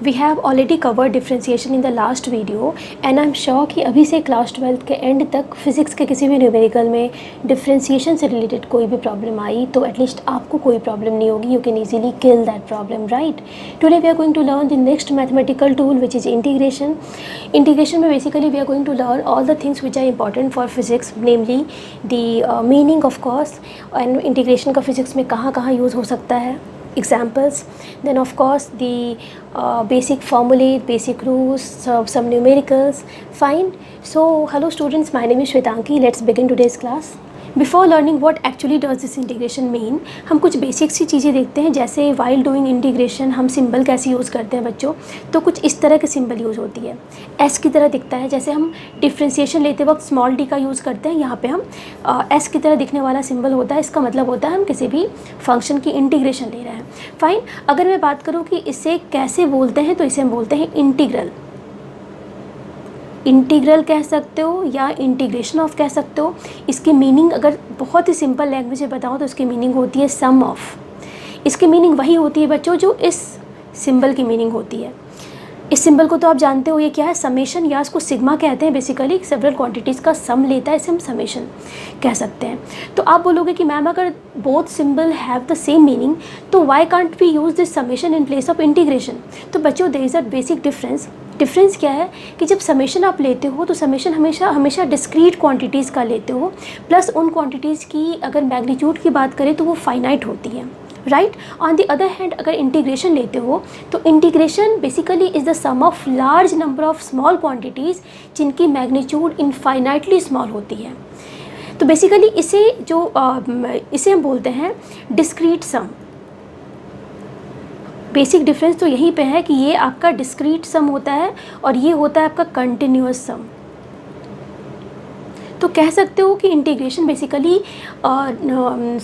We have already cover differentiation in the last video and I am sure कि अभी से class 12 के and तक फिजिक्स के किसी भी न्यूमेरिकल में डिफ्रेंसिएशन से रिलेटेड कोई भी प्रॉब्लम आई तो एटलीस्ट आपको कोई प्रॉब्लम नहीं होगी. You can easily kill that problem, right. Today we are going to learn the next mathematical tool which is integration. Integration में basically we are going to learn all the things which are important for physics, namely the meaning of course and integration का physics में कहाँ कहाँ use हो सकता है, examples, then of course the basic formulae, basic rules, some numericals. Fine. So hello students, my name is Shwetanki. Let's begin today's class. Before learning what actually does this integration mean, हम कुछ basic सी चीज़ें देखते हैं. जैसे while doing integration हम symbol कैसे use करते हैं बच्चों, तो कुछ इस तरह के सिंबल यूज़ होती है. एस की तरह दिखता है. जैसे हम डिफ्रेंसिएशन लेते वक्त स्मॉल डी का यूज़ करते हैं, यहाँ पे हम एस की तरह दिखने वाला सिंबल होता है. इसका मतलब होता है हम किसी भी फंक्शन की इंटीग्रेशन ले रहे हैं. फाइन. अगर मैं बात करूँ कि इसे कैसे बोलते हैं, तो इसे हम बोलते हैं इंटीग्रल. इंटीग्रल कह सकते हो या इंटीग्रेशन ऑफ कह सकते हो. इसकी मीनिंग अगर बहुत ही सिंपल लैंग्वेज में बताऊँ तो इसकी मीनिंग होती है सम ऑफ. इसकी मीनिंग वही होती है बच्चों जो इस सिंबल की मीनिंग होती है. इस सिंबल को तो आप जानते हो, ये क्या है, समेशन, या इसको सिग्मा कहते हैं. बेसिकली सेवरल क्वांटिटीज़ का सम लेता है, इसे हम समेशन कह सकते हैं. तो आप बोलोगे कि मैम अगर both symbol have the same meaning तो why can't we use this summation in place of integration. तो बच्चों there is a basic difference. Difference क्या है कि जब समेशन आप लेते हो तो समेशन हमेशा डिस्क्रीट क्वांटिटीज़ का लेते हो, प्लस उन क्वांटिटीज़ की अगर मैग्नीट्यूड की बात करें तो वो फाइनाइट होती है, right. On the other hand अगर इंटीग्रेशन लेते हो तो integration basically is the sum of large number of small quantities जिनकी मैग्नीट्यूड इनफाइनाइटली स्मॉल होती है. तो बेसिकली इसे हम बोलते हैं डिस्क्रीट सम. बेसिक डिफरेंस तो यहीं पे है कि ये आपका डिस्क्रीट सम होता है और ये होता है आपका कंटिन्यूअस सम. तो कह सकते हो कि इंटीग्रेशन बेसिकली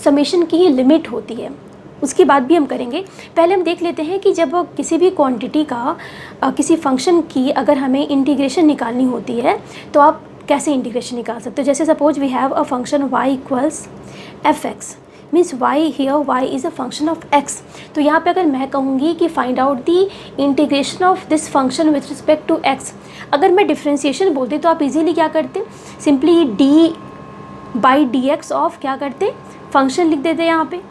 समेशन की ही लिमिट होती है. उसकी बात भी हम करेंगे. पहले हम देख लेते हैं कि जब किसी भी क्वांटिटी का किसी फंक्शन की अगर हमें इंटीग्रेशन निकालनी होती है तो आप कैसे इंटीग्रेशन निकाल सकते हो. जैसे suppose we have a function y equals F x, means y here y is a function of x. तो यहाँ पे अगर मैं कहूँगी कि find out the integration of this function with respect to x, अगर मैं डिफ्रेंसिएशन बोलती तो आप इजीली क्या करते, simply d by d x of क्या करते, फंक्शन लिख देते यहाँ पे.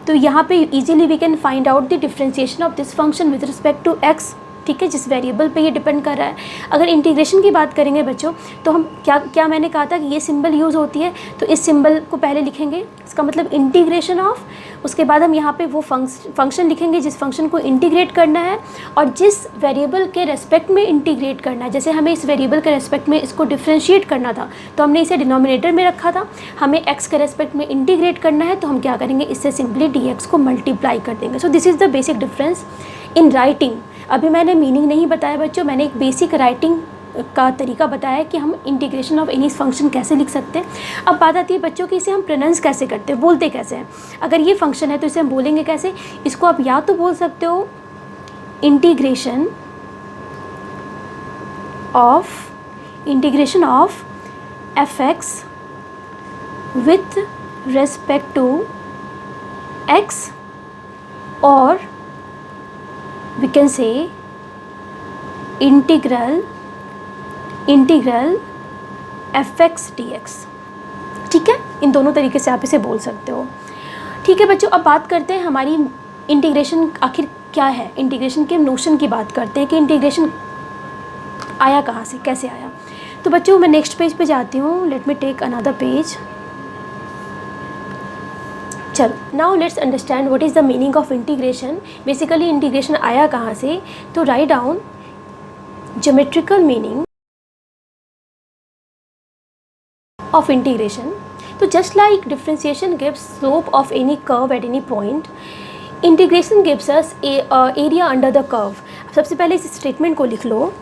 तो यहाँ पे easily we can find out the differentiation of this function with respect to x. ठीक है, जिस वेरिएबल पे ये डिपेंड कर रहा है. अगर इंटीग्रेशन की बात करेंगे बच्चों तो हम क्या मैंने कहा था कि ये सिंबल यूज़ होती है, तो इस सिंबल को पहले लिखेंगे, इसका मतलब इंटीग्रेशन ऑफ. उसके बाद हम यहाँ पे वो फंक्शन लिखेंगे जिस फंक्शन को इंटीग्रेट करना है और जिस वेरिएबल के रेस्पेक्ट में इंटीग्रेट करना है. जैसे हमें इस वेरिएबल के रेस्पेक्ट में इसको डिफ्रेंशिएट करना था तो हमने इसे डिनोमिनेटर में रखा था. हमें एक्स के रेस्पेक्ट में इंटीग्रेट करना है तो हम क्या करेंगे, इससे सिंपली डी एक्स को मल्टीप्लाई कर देंगे. So this is the basic difference in writing. अभी मैंने मीनिंग नहीं बताया बच्चों, मैंने एक बेसिक राइटिंग का तरीका बताया कि हम इंटीग्रेशन ऑफ एनी फंक्शन कैसे लिख सकते हैं. अब बात आती है बच्चों कि इसे हम प्रोनाउंस कैसे करते हैं, बोलते कैसे हैं. अगर ये फंक्शन है तो इसे हम बोलेंगे कैसे. इसको आप या तो बोल सकते हो integration of f x with respect to x, और we can say integral fx dx. ठीक है, इन दोनों तरीके से आप इसे बोल सकते हो. ठीक है बच्चों, अब बात करते हैं हमारी इंटीग्रेशन आखिर क्या है. इंटीग्रेशन के नोशन की बात करते हैं कि इंटीग्रेशन आया कहाँ से, कैसे आया. तो बच्चों मैं नेक्स्ट पेज पे जाती हूँ. Let me take another page. चलो, now let's understand what is the meaning of integration. Basically integration आया कहाँ से, तो write down geometrical meaning of integration. तो just like differentiation gives slope of any curve at any point, integration gives us area under the curve. सबसे पहले इस statement को लिख लो.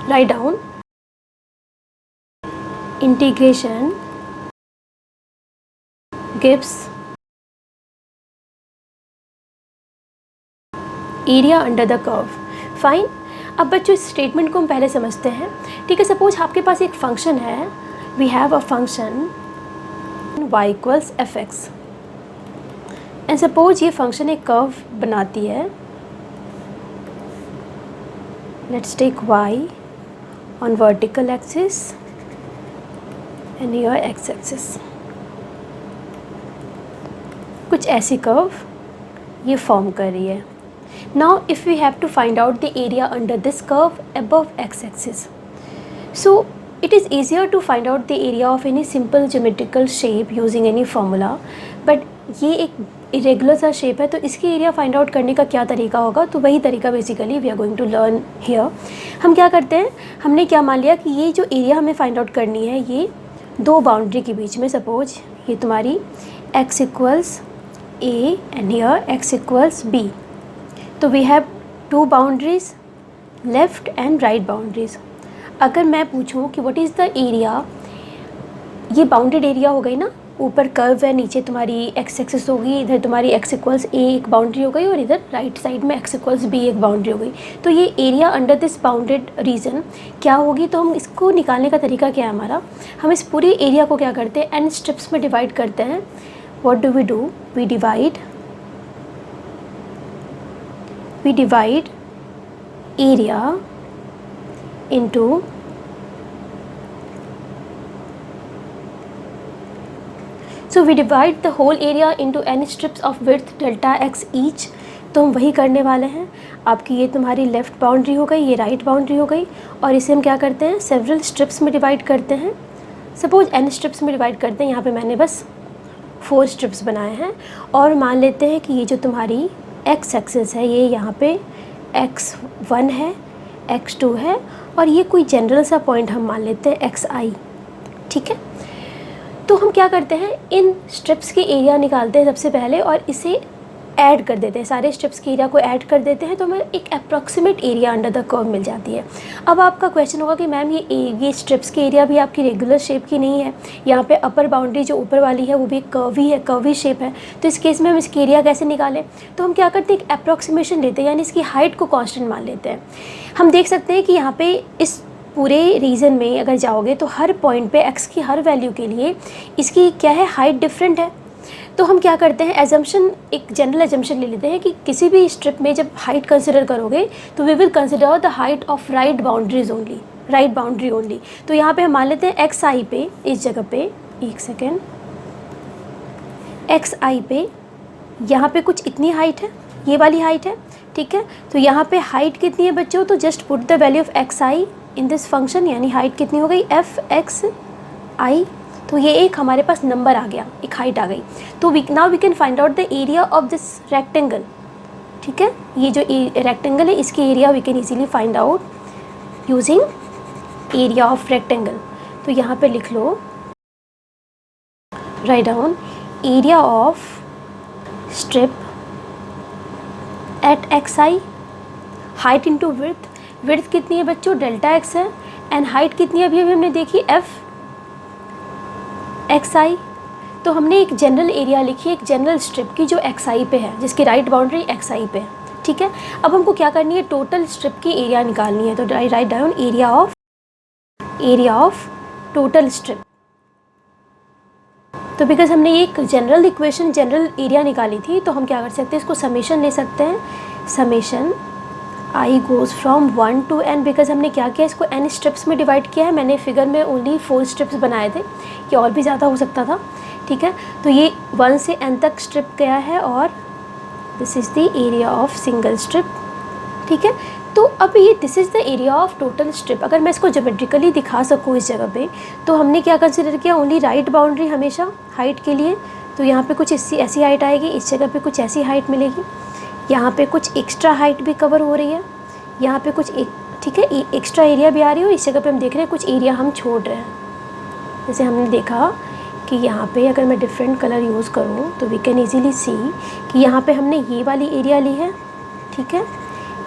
Write down integration gives area under the curve. Fine. अब बच्चों इस स्टेटमेंट को हम पहले समझते हैं. ठीक है, सपोज आपके पास एक फंक्शन है. We have a function y equals F x and suppose ये फंक्शन एक कर्व बनाती है let's take y on vertical axis and here x axis. कुछ ऐसी कर्व ये फॉर्म कर रही है. Now if we have to find out the area under this curve above x axis, so it is easier to find out the area of any simple geometrical shape using any formula, but ये एक irregular सा shape है तो इसकी area find out करने का क्या तरीका होगा, तो वही तरीका basically we are going to learn here. हम क्या करते हैं, हमने क्या मान लिया कि ये जो एरिया हमें फाइंड आउट करनी है ये दो बाउंड्री के बीच में, सपोज ये तुम्हारी x equals a and here x equals b, तो we have two boundaries, left and right boundaries. अगर मैं पूछूं कि व्हाट इज़ द एरिया, ये बाउंडेड एरिया हो गई ना, ऊपर कर्व है, नीचे तुम्हारी एक्स एक्सिस होगी, इधर तुम्हारी x इक्वल्स a एक बाउंड्री हो गई और इधर राइट साइड में x इक्वल्स b एक बाउंड्री हो गई. तो ये area under this bounded reason क्या होगी, तो हम इसको निकालने का तरीका क्या है हमारा, हम इस पूरी एरिया को क्या करते हैं, n स्ट्रिप्स में डिवाइड करते हैं. What do, we divide area into So we divide the whole area into n strips of width delta x each. तो हम वही करने वाले हैं. आपकी ये तुम्हारी लेफ़्ट बाउंड्री हो गई, ये राइट बाउंड्री हो गई, और इसे हम क्या करते हैं, सेवरल स्ट्रिप्स में डिवाइड करते हैं. सपोज n स्ट्रिप्स में डिवाइड करते हैं, यहाँ पे मैंने बस 4 स्ट्रिप्स बनाए हैं, और मान लेते हैं कि ये जो तुम्हारी x एक्सिस है ये यहाँ पे x1 है, x2 है, और ये कोई जनरल सा पॉइंट हम मान लेते हैं xi. ठीक है, तो हम क्या करते हैं, इन स्ट्रिप्स के एरिया निकालते हैं सबसे पहले और इसे ऐड कर देते हैं, सारे स्ट्रिप्स के एरिया को ऐड कर देते हैं, तो हमें एक approximate area under the curve मिल जाती है. अब आपका क्वेश्चन होगा कि मैम ये स्ट्रिप्स के एरिया भी आपकी रेगुलर शेप की नहीं है, यहाँ पे अपर बाउंड्री जो ऊपर वाली है वो भी कर्वी है, कर्वी शेप है, तो इस केस में हम इसकी एरिया कैसे निकालें, तो हम क्या करते हैं, एक अप्रॉक्सीमेशन लेते हैं, यानी इसकी हाइट को कॉन्स्टेंट मान लेते हैं. हम देख सकते हैं कि यहाँ पे इस पूरे रीजन में अगर जाओगे तो हर पॉइंट पे x की हर वैल्यू के लिए इसकी क्या है, हाइट डिफरेंट है. तो हम क्या करते हैं, एजम्पशन, एक जनरल एजम्पशन ले लेते हैं कि किसी भी स्ट्रिप में जब हाइट कंसिडर करोगे तो we will consider the height of right boundaries only, right boundary only. तो यहाँ पे हम मान लेते हैं xi पे, इस जगह पे, एक सेकेंड, xi पे यहाँ पे कुछ इतनी हाइट है, ये वाली हाइट है. ठीक है, तो यहाँ पे हाइट कितनी है बच्चों, तो just put the value of xi in this function, यानी हाइट कितनी हो गई, fxi. तो ये एक हमारे पास नंबर आ गया, एक हाइट आ गई. तो now we can find out the area of this rectangle. ठीक है, ये जो रेक्टेंगल है इसकी area we can easily find out using area of rectangle. तो यहाँ पे लिख लो, write down area of strip at xi, height into width. Width कितनी है बच्चों, डेल्टा एक्स है, एंड हाइट कितनी है अभी हमने देखी, fxi. तो हमने एक जनरल एरिया लिखी है, एक जनरल स्ट्रिप की जो xi पे है, जिसकी राइट बाउंड्री xi पे है. ठीक है, अब हमको क्या करनी है, टोटल स्ट्रिप की एरिया निकालनी है. तो write down area of total strip. तो बिकॉज हमने एक जनरल इक्वेशन, जनरल एरिया निकाली थी, तो हम क्या कर सकते हैं, इसको समेशन ले सकते हैं. Summation i goes from 1 to n. Because हमने क्या किया, इसको n स्ट्रिप्स में डिवाइड किया है. मैंने फिगर में ओनली 4 स्ट्रिप्स बनाए थे, ये और भी ज़्यादा हो सकता था. ठीक है, तो ये 1 से n तक स्ट्रिप गया है, और this is the area of single strip. ठीक है, तो अब ये this is the area of total strip. अगर मैं इसको ज्योमेट्रिकली दिखा सकूँ इस जगह पे, तो हमने क्या कंसिडर किया, ओनली राइट बाउंड्री हमेशा हाइट के लिए. तो यहाँ पे कुछ ऐसी हाइट आएगी, इस जगह पे कुछ ऐसी हाइट मिलेगी, यहाँ पे कुछ एक्स्ट्रा हाइट भी कवर हो रही है, यहाँ पे कुछ एक, ठीक है, एक्स्ट्रा एरिया भी आ रही है, और इस जगह पे हम देख रहे हैं कुछ एरिया हम छोड़ रहे हैं. जैसे हमने देखा कि यहाँ पे अगर मैं डिफरेंट कलर यूज़ करूँ तो वी कैन इजीली सी कि यहाँ पे हमने ये वाली एरिया ली है. ठीक है,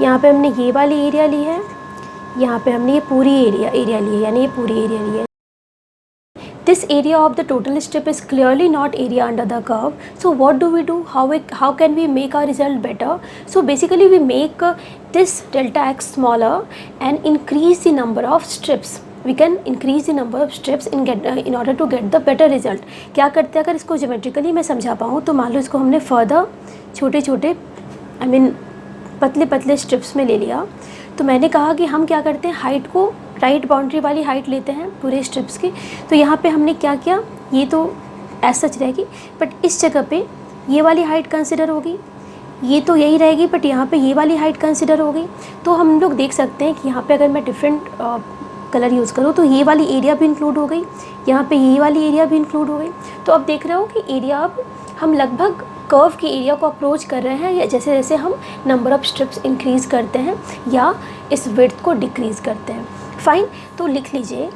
यहाँ पे हमने ये वाली एरिया ली है, यहाँ पे हमने ये पूरी एरिया ली है, यानी ये पूरी एरिया ली है. This area of the total strip is clearly not area under the curve. So what do we do? How can we make our result better? So basically we make this delta x smaller and increase the number of strips. We can increase the number of strips in order to get the better result. क्या करते हैं, अगर इसको geometrically मैं समझा पाऊँ तो मान लो इसको हमने फर्दर छोटे छोटे पतले पतले स्ट्रिप्स में ले लिया. तो मैंने कहा कि हम क्या करते हैं, हाइट को राइट बाउंड्री वाली हाइट लेते हैं पूरे स्ट्रिप्स की। तो यहाँ पे हमने क्या किया, ये तो एज सच रहेगी, बट इस जगह पे ये वाली हाइट कंसिडर होगी, ये तो यही रहेगी, बट यहाँ पे ये वाली हाइट कंसिडर हो गई। तो हम लोग देख सकते हैं कि यहाँ पे अगर मैं डिफरेंट कलर यूज़ करूँ तो ये वाली एरिया भी इंक्लूड हो गई, यहाँ पे ये वाली एरिया भी इंक्लूड हो गई। तो अब देख रहे हो कि एरिया, अब हम लगभग कर्व की एरिया को अप्रोच कर रहे हैं, या जैसे जैसे हम नंबर ऑफ़ स्ट्रिप्स इंक्रीज़ करते हैं या इस विड्थ को डिक्रीज़ करते हैं। फाइन, तो लिख लीजिए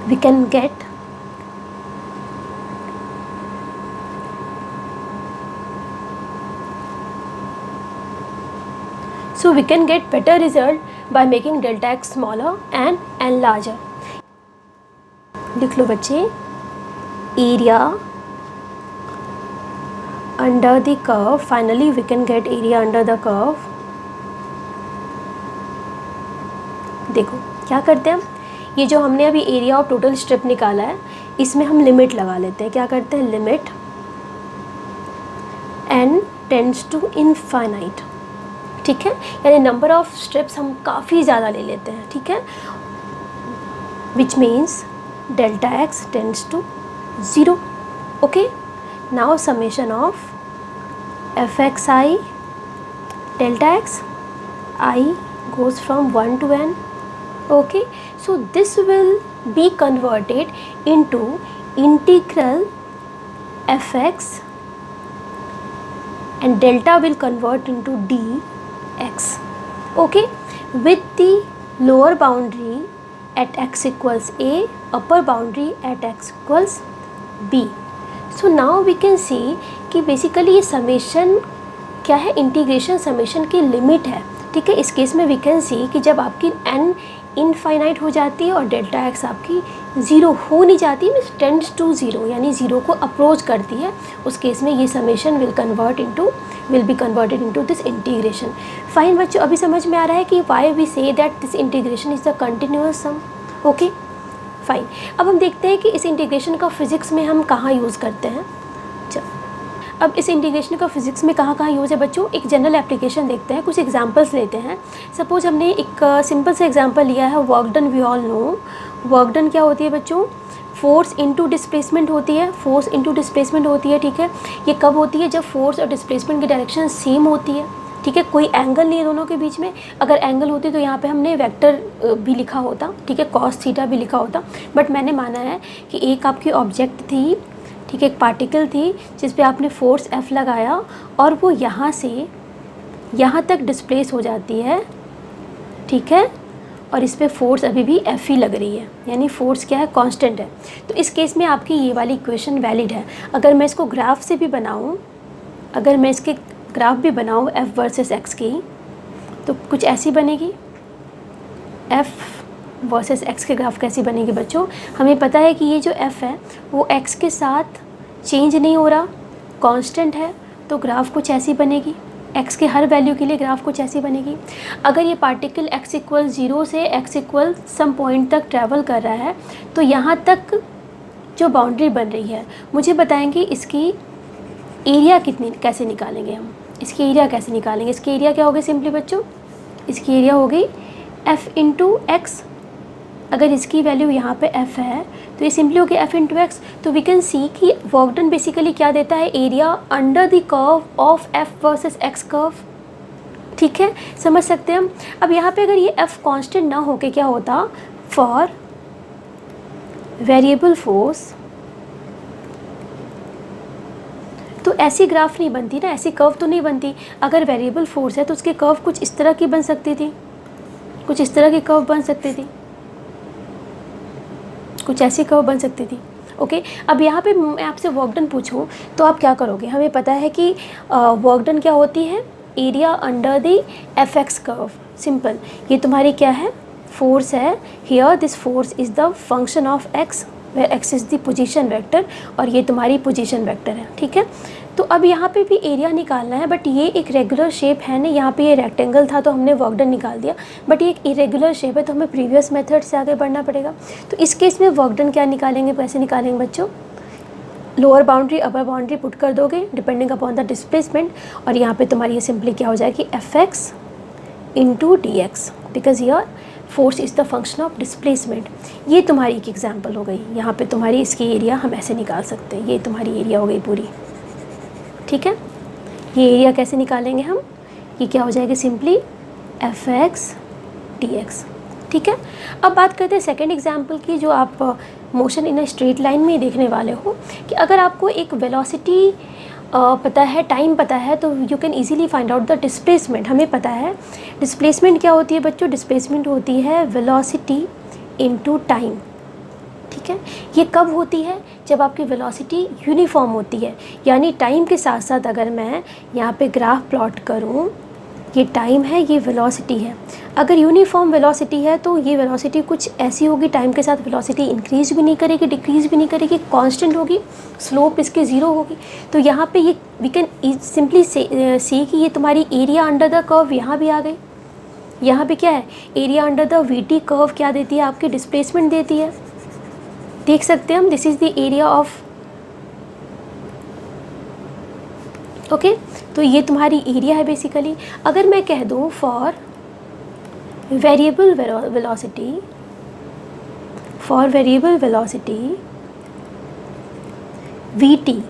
we can get so we can get better result by making delta x smaller and larger. लिख लो बच्चे, area under the curve, finally we can get area under the curve. देखो क्या करते हैं हम, ये जो हमने अभी एरिया ऑफ टोटल स्ट्रिप निकाला है, इसमें हम लिमिट लगा लेते हैं। क्या करते हैं, limit n tends to infinite, ठीक है, यानी नंबर ऑफ स्ट्रिप्स हम काफ़ी ज़्यादा ले लेते हैं, ठीक है, which means delta x tends to 0। Okay, now summation of f x i delta x i goes from 1 to n. Okay, so this will be converted into integral fx and delta will convert into dx. Okay, with the lower boundary at x equals a, upper boundary at x equals b. So now we can see कि basically ये summation क्या है, integration summation की limit है, ठीक है। इस case में वी कैन सी कि जब आपकी n इनफाइनाइट हो जाती है और डेल्टा एक्स आपकी 0 हो नहीं जाती, मीन्स टेंड्स टू 0, यानी 0 को अप्रोच करती है, उस केस में ये summation will be converted into this integration. Fine बच्चों, अभी समझ में आ रहा है कि why we say that this integration is the continuous sum. Okay fine, अब हम देखते हैं कि इस इंटीग्रेशन का फिजिक्स में हम कहाँ यूज़ करते हैं। चलो, अब इस इंटीग्रेशन का फिजिक्स में कहाँ कहाँ यूज़ है बच्चों, एक जनरल एप्लीकेशन देखते हैं, कुछ एग्जांपल्स लेते हैं। सपोज हमने एक सिंपल सा एग्जांपल लिया है, work done. We all know work done क्या होती है बच्चों, फोर्स इनटू डिस्प्लेसमेंट होती है, फोर्स इनटू डिस्प्लेसमेंट होती है, ठीक है। ये कब होती है, जब फोर्स और डिस्प्लेसमेंट की डायरेक्शन सेम होती है, ठीक है, कोई एंगल नहीं है दोनों के बीच में। अगर एंगल होती तो यहाँ पे हमने वेक्टर भी लिखा होता, ठीक है, कॉस थीटा भी लिखा होता, बट मैंने माना है कि एक आपकी ऑब्जेक्ट थी, ठीक है, एक पार्टिकल थी जिस पे आपने फोर्स F लगाया और वो यहाँ से यहाँ तक डिस्प्लेस हो जाती है, ठीक है, और इस पे फोर्स अभी भी F ही लग रही है, यानी फोर्स क्या है, कांस्टेंट है। तो इस केस में आपकी ये वाली इक्वेशन वैलिड है। अगर मैं इसको ग्राफ से भी बनाऊँ, अगर मैं इसके ग्राफ भी बनाऊँ F वर्सेस X की, तो कुछ ऐसी बनेगी। F वर्सेस x के ग्राफ कैसी बनेगी बच्चों, हमें पता है कि ये जो f है वो x के साथ चेंज नहीं हो रहा, कांस्टेंट है, तो ग्राफ कुछ ऐसी बनेगी। x के हर वैल्यू के लिए ग्राफ कुछ ऐसी बनेगी। अगर ये पार्टिकल x इक्वल 0 से x इक्वल सम पॉइंट तक ट्रैवल कर रहा है, तो यहाँ तक जो बाउंड्री बन रही है, मुझे बताएंगे इसकी एरिया कितनी, कैसे निकालेंगे हम इसकी एरिया कैसे निकालेंगे। इसकी एरिया क्या होगी सिंपली बच्चों, इसकी एरिया होगी f इंटू एक्स। अगर इसकी वैल्यू यहाँ पे f है तो ये सिंपली हो गया f इंटू एक्स। तो वी कैन सी कि वर्क डन बेसिकली क्या देता है, area under the curve of f versus x curve, ठीक है, समझ सकते हैं हम। अब यहाँ पे अगर ये f कांस्टेंट ना होके क्या होता, फॉर वेरिएबल फोर्स, तो ऐसी ग्राफ नहीं बनती ना, ऐसी कर्व तो नहीं बनती। अगर वेरिएबल फोर्स है तो उसकी कर्व कुछ इस तरह की बन सकती थी, कुछ इस तरह की कर्व बन सकती थी, कुछ ऐसी कर्व बन सकती थी। ओके, अब यहाँ पे मैं आपसे वर्क डन पूछूँ तो आप क्या करोगे। हमें पता है कि वर्क डन क्या होती है, area under the f x curve. Simple, ये तुम्हारी क्या है, फोर्स है। Here this force is the function of x, where x is the position vector, और ये तुम्हारी पोजीशन वेक्टर है, ठीक है। तो अब यहाँ पे भी एरिया निकालना है, बट ये एक रेगुलर शेप है ना, यहाँ पे ये रेक्टेंगल था तो हमने वर्क डन निकाल दिया, बट ये एक इरेगुलर शेप है तो हमें प्रीवियस मेथड से आगे बढ़ना पड़ेगा। तो इस केस में वर्क डन क्या निकालेंगे, कैसे निकालेंगे बच्चों, लोअर बाउंड्री अपर बाउंड्री पुट कर दोगे डिपेंडिंग अपॉन द डिस्प्लेसमेंट, और यहाँ पे तुम्हारी ये सिंपली क्या हो जाएगी, F x into D x, because your force is the function of displacement. ये तुम्हारी एक एग्जाम्पल हो गई। यहाँ पे तुम्हारी इसकी एरिया हम ऐसे निकाल सकते हैं, ये तुम्हारी एरिया हो गई पूरी, ठीक है। ये एरिया कैसे निकालेंगे हम, ये क्या हो जाएगा, simply F x D x, ठीक है। अब बात करते हैं सेकेंड एग्जाम्पल की, जो आप motion in a straight line में देखने वाले हो, कि अगर आपको एक वेलोसिटी पता है, टाइम पता है, तो you can easily find out the displacement. हमें पता है डिस्प्लेसमेंट क्या होती है बच्चों, डिस्प्लेसमेंट होती है वेलोसिटी इनटू टाइम, ठीक है। ये कब होती है, जब आपकी वेलोसिटी यूनिफॉर्म होती है, यानी टाइम के साथ साथ अगर मैं यहाँ पे ग्राफ प्लॉट करूँ, ये टाइम है, ये वेलोसिटी है। अगर यूनिफॉर्म वेलोसिटी है तो ये वेलोसिटी कुछ ऐसी होगी, टाइम के साथ वेलोसिटी इंक्रीज भी नहीं करेगी, डिक्रीज भी नहीं करेगी, कांस्टेंट होगी, स्लोप इसके ज़ीरो होगी। तो यहाँ पे ये वी कैन सिंपली सी कि ये तुम्हारी एरिया अंडर द कर्व यहाँ भी आ गई। यहाँ पे क्या है, area under the we T curve क्या देती है, आपकी डिस्प्लेसमेंट देती है। देख सकते हैं हम, this is the area of, okay. तो ये तुम्हारी एरिया है बेसिकली। अगर मैं कह दूँ for variable velocity, for variable velocity we T,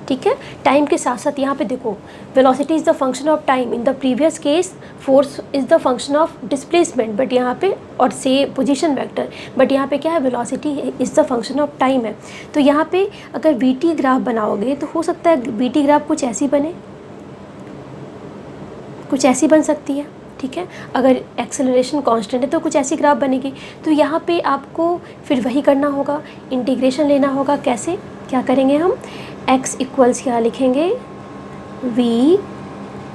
ठीक है, टाइम के साथ साथ यहाँ पे देखो velocity is the function of time, in the previous case force is the function of displacement, but यहाँ पे और से पोजीशन वेक्टर, बट यहाँ पे क्या है, velocity is the function of time है। तो यहाँ पे अगर वी टी ग्राफ बनाओगे तो हो सकता है वी टी ग्राफ कुछ ऐसी बने, कुछ ऐसी बन सकती है, ठीक है। अगर एक्सेलरेशन कांस्टेंट है तो कुछ ऐसी ग्राफ बनेगी। तो यहाँ पे आपको फिर वही करना होगा, इंटीग्रेशन लेना होगा। कैसे, क्या करेंगे हम, x इक्वल्स क्या लिखेंगे, v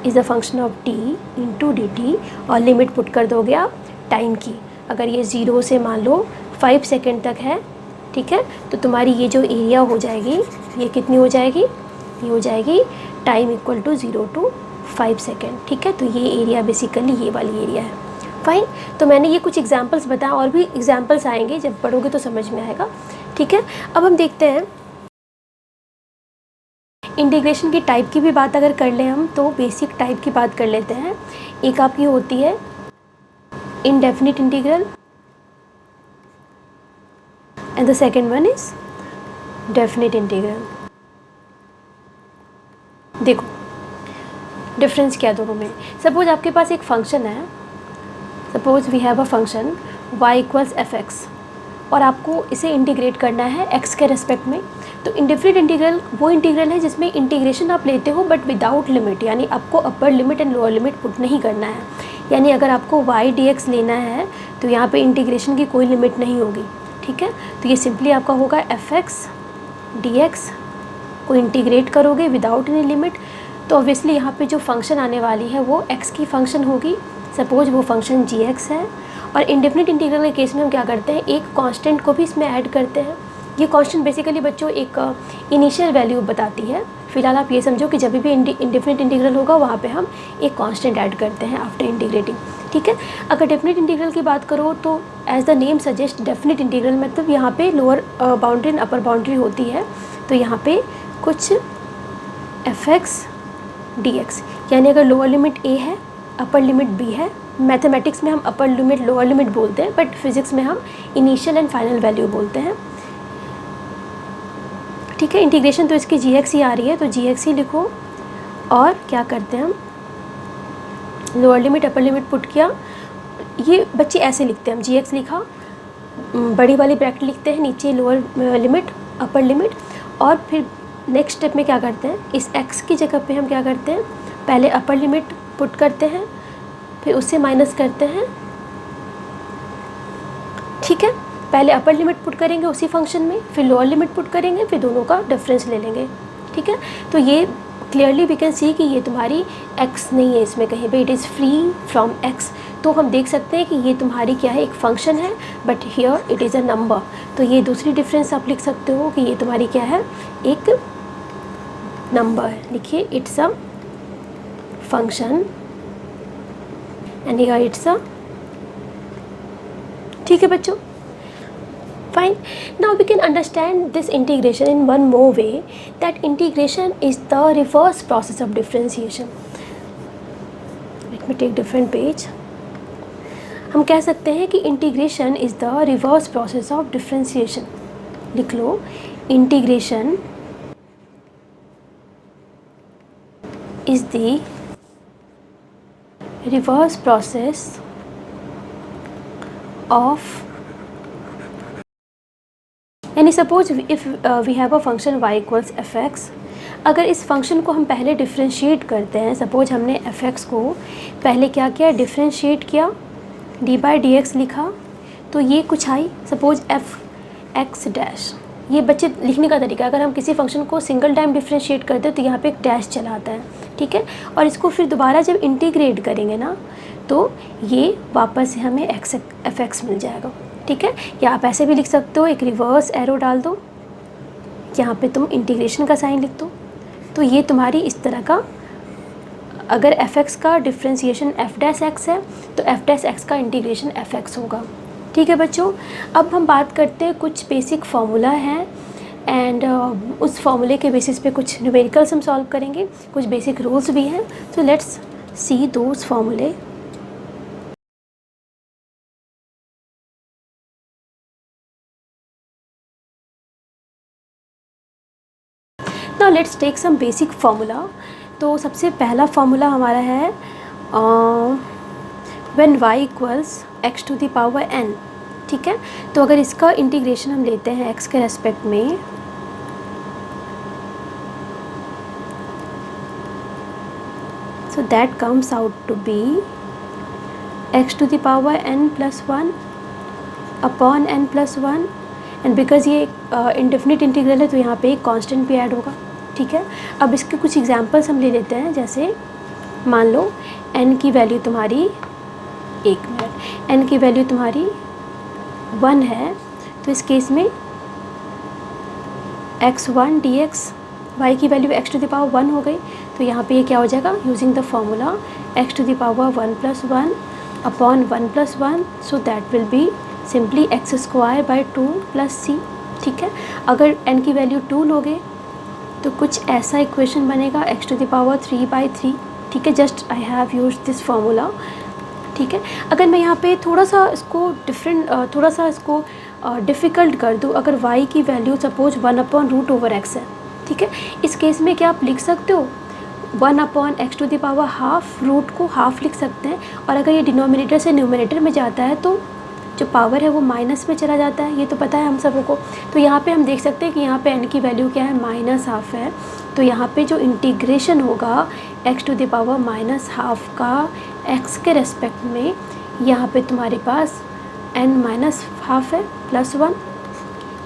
is the function of t into D T, और लिमिट पुट कर दोगे आप टाइम की। अगर ये 0 से मान लो 5 सेकेंड तक है, ठीक है, तो तुम्हारी ये जो एरिया हो जाएगी, ये कितनी हो जाएगी, ये हो जाएगी time equal to 0 to 5 second, ठीक है। तो ये एरिया बेसिकली ये वाली एरिया है, फाइन। तो मैंने ये कुछ एग्जांपल्स बताया, और भी एग्जांपल्स आएंगे, जब पढ़ोगे तो समझ में आएगा, ठीक है। अब हम देखते हैं इंटीग्रेशन की टाइप की भी बात अगर कर लें हम, तो बेसिक टाइप की बात कर लेते हैं। एक आपकी होती है indefinite integral and the second one is definite integral. देखो डिफरेंस क्या दोनों में। सपोज आपके पास एक फंक्शन है, suppose we have a function y equals F x, और आपको इसे इंटीग्रेट करना है x के रेस्पेक्ट में। तो इंडेफिनिट इंटीग्रल वो इंटीग्रल है जिसमें इंटीग्रेशन आप लेते हो बट विदाउट लिमिट, यानी आपको upper limit and lower limit put नहीं करना है। यानी अगर आपको y dx लेना है तो यहाँ पे इंटीग्रेशन की कोई लिमिट नहीं होगी, ठीक है। तो ये सिंपली आपका होगा एफ एक्स डी एक्स को इंटीग्रेट करोगे विदाउट एनी लिमिट, तो ऑब्वियसली यहाँ पे जो फंक्शन आने वाली है वो x की फंक्शन होगी। सपोज वो फंक्शन जी एक्स है। और इंडेफिनिट इंटीग्रल के केस में हम क्या करते हैं, एक कांस्टेंट को भी इसमें ऐड करते हैं। ये कांस्टेंट बेसिकली बच्चों एक इनिशियल वैल्यू बताती है। फिलहाल आप ये समझो कि जब भी इंडेफिनिट इंटीग्रल होगा वहाँ पे हम एक कांस्टेंट ऐड करते हैं आफ्टर इंटीग्रेटिंग, ठीक है। अगर डेफिनिट इंटीग्रल की बात करो तो as the name suggest definite integral मतलब यहाँ पे lower boundary and upper boundary होती है। तो यहाँ पे कुछ एफ एक्स डी एक्स, यानी अगर लोअर लिमिट a है, अपर लिमिट b है। मैथमेटिक्स में हम अपर लिमिट लोअर लिमिट बोलते हैं, बट फिजिक्स में हम इनिशियल एंड फाइनल वैल्यू बोलते हैं, ठीक है। इंटीग्रेशन तो इसकी जी एक्स ही आ रही है, तो जी एक्स ही लिखो। और क्या करते हैं हम, lower limit upper limit put किया। ये बच्चे ऐसे लिखते हैं, हम जी एक्स लिखा, बड़ी वाली ब्रैकेट लिखते हैं, नीचे लोअर लिमिट अपर लिमिट, और फिर नेक्स्ट स्टेप में क्या करते हैं, इस x की जगह पे हम क्या करते हैं, पहले अपर लिमिट पुट करते हैं, फिर उससे माइनस करते हैं, ठीक है। पहले अपर लिमिट पुट करेंगे उसी फंक्शन में, फिर लोअर लिमिट पुट करेंगे, फिर दोनों का डिफरेंस ले लेंगे, ठीक है। तो ये क्लियरली वी कैन सी कि ये तुम्हारी x नहीं है इसमें कहीं पे, it is free from x। तो हम देख सकते हैं कि ये तुम्हारी क्या है, एक फंक्शन है, but here it is a number. तो ये दूसरी डिफरेंस आप लिख सकते हो कि ये तुम्हारी क्या है, एक नंबर है। लिखिए it's a function and here it's a, ठीक है बच्चों, fine. Now we can understand this integration in one more way, that integration is the reverse process of differentiation. Let me take different page. हम कह सकते हैं कि integration is the reverse process of differentiation. लिख लो, integration is the reverse process of, यानी suppose if we have a function y equals F x, अगर इस फंक्शन को हम पहले डिफ्रेंशिएट करते हैं, सपोज हमने एफ एक्स को पहले क्या किया, डिफ्रेंशिएट किया, डी बाई डी एक्स लिखा, तो ये कुछ आई, सपोज एफ एक्स डैश, ये बच्चे लिखने का तरीका, अगर हम किसी फंक्शन को सिंगल टाइम डिफ्रेंशिएट करते हैं तो यहाँ पे एक डैश चला आता है, ठीक है, और इसको फिर दोबारा जब इंटीग्रेट करेंगे ना तो ये वापस से हमें एक्स एफ एक्स मिल जाएगा, ठीक है। या आप ऐसे भी लिख सकते हो, एक रिवर्स एरो डाल दो, यहाँ पे तुम इंटीग्रेशन का साइन लिख दो, तो ये तुम्हारी इस तरह का, अगर एफ एक्स का डिफ्रेंशिएशन एफ डैश एक्स है तो एफ डैश एक्स का इंटीग्रेशन एफ एक्स होगा, ठीक है बच्चों। अब हम बात करते हैं, कुछ बेसिक फार्मूला हैं एंड उस फार्मूले के बेसिस पे कुछ न्यूमेरिकल्स हम सॉल्व करेंगे, कुछ बेसिक रूल्स भी हैं, तो लेट्स सी दोज फार्मूले। Now let's take some basic formula. तो सबसे पहला फार्मूला हमारा है when y equals x to the power n, ठीक है। तो अगर इसका इंटीग्रेशन हम लेते हैं x के रेस्पेक्ट में, so that comes out to be x to the power n plus 1 upon n plus 1, and because ये इंडेफिनिट इंटीग्रल है तो यहाँ पे एक कांस्टेंट भी ऐड होगा, ठीक है। अब इसके कुछ एग्जांपल्स हम ले लेते हैं, जैसे मान लो n की वैल्यू तुम्हारी, एक मिनट, n की वैल्यू तुम्हारी 1 है, तो इस केस में x1 dx, y की value x to the power 1 हो गई, तो यहाँ पे ये क्या हो जाएगा, using the formula x to the power 1 plus 1 upon 1 plus 1, so that will be simply x square by 2 plus C, ठीक है। अगर n की वैल्यू 2 लोगे तो कुछ ऐसा इक्वेशन बनेगा x to the power 3 by 3, ठीक है। Just I have use this formula, ठीक है। अगर मैं यहाँ पे थोड़ा सा इसको थोड़ा सा इसको डिफ़िकल्ट कर दूँ, अगर y की value suppose 1 upon root over x है, ठीक है, इस केस में क्या आप लिख सकते हो 1 upon x to the power half, root को हाफ लिख सकते हैं, और अगर ये डिनोमिनेटर से न्यूमिनेटर में जाता है तो जो पावर है वो माइनस में चला जाता है, ये तो पता है हम सबों को। तो यहाँ पे हम देख सकते हैं कि यहाँ पे n की वैल्यू क्या है, माइनस हाफ है, तो यहाँ पे जो इंटीग्रेशन होगा x to the power minus half का x के रेस्पेक्ट में, यहाँ पे तुम्हारे पास n माइनस हाफ है प्लस 1,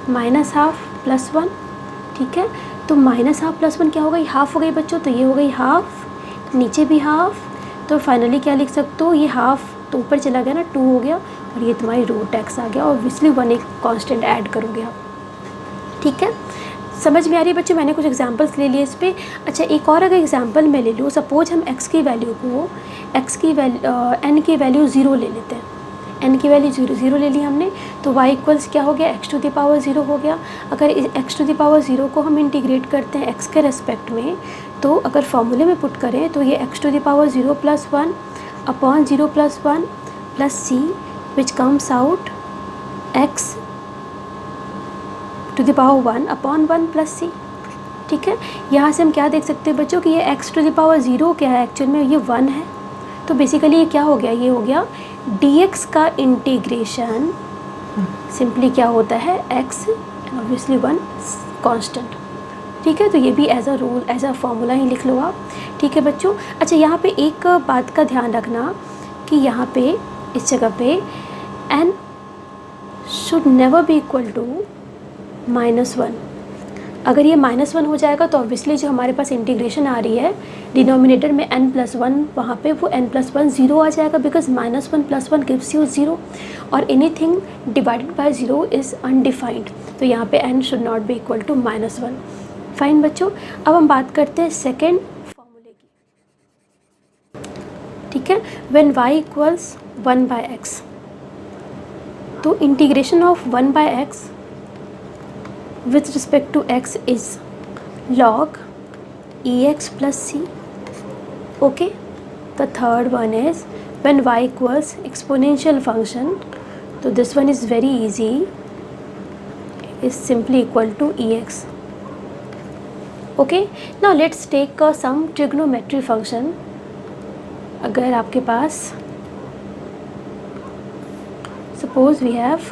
माइनस हाफ प्लस 1, ठीक है। तो माइनस हाफ प्लस 1 क्या हो गई, हाफ हो गई बच्चों, तो ये हो गई हाफ, नीचे भी हाफ, तो फाइनली क्या लिख सकते हो, ये हाफ तो ऊपर चला गया ना, 2 हो गया, और ये तुम्हारी रूट एक्स आ गया, ऑब्वियसली 1 एक कांस्टेंट ऐड करोगे आप, ठीक है। समझ में आ रही है बच्चों, मैंने कुछ एग्जांपल्स ले लिए इस पर। अच्छा, एक और अगर एग्जांपल मैं ले लूँ, सपोज हम x की वैल्यू को n की वैल्यू 0 ले लेते हैं, n की वैल्यू 0 ले ली हमने, तो y इक्वल्स क्या हो गया, x टू द पावर 0 हो गया। अगर x टू द पावर 0 को हम इंटीग्रेट करते हैं x के रेस्पेक्ट में, तो अगर फॉर्मूले में पुट करें तो ये x to the power 0 plus 1 upon 0 plus 1 plus C, which comes out x to the power 1 upon 1 plus C, ठीक है। यहाँ से हम क्या देख सकते हैं बच्चों कि ये x टू द पावर 0 क्या है, एक्चुअल में ये 1 है, तो बेसिकली ये क्या हो गया, ये हो गया dx का इंटीग्रेशन सिंपली क्या होता है, x ऑब्वियसली 1 कांस्टेंट, ठीक है। तो ये भी as a rule, as a formula ही लिख लो आप, ठीक है बच्चों। अच्छा, यहाँ पे एक बात का ध्यान रखना कि यहाँ पे इस जगह पे n should never be equal to -1। अगर ये -1 हो जाएगा तो ऑब्वियसली जो हमारे पास इंटीग्रेशन आ रही है डिनोमिनेटर में n+1, वहाँ पे वो n+1 0 आ जाएगा, बिकॉज -1 + 1 गिव्स यू 0, और anything divided by 0 is undefined, तो यहाँ पे n should not be equal to -1। Fine बच्चों, अब हम बात करते हैं सेकेंड फॉर्मूले की, ठीक है। व्हेन y इक्वल्स 1/x, तो integration of 1/x with respect to x is log ex plus c, okay. The third one is when y equals exponential function, so this one is very easy, is simply equal to ex. Okay, now let's take some trigonometry function. अगर आपके पास suppose we have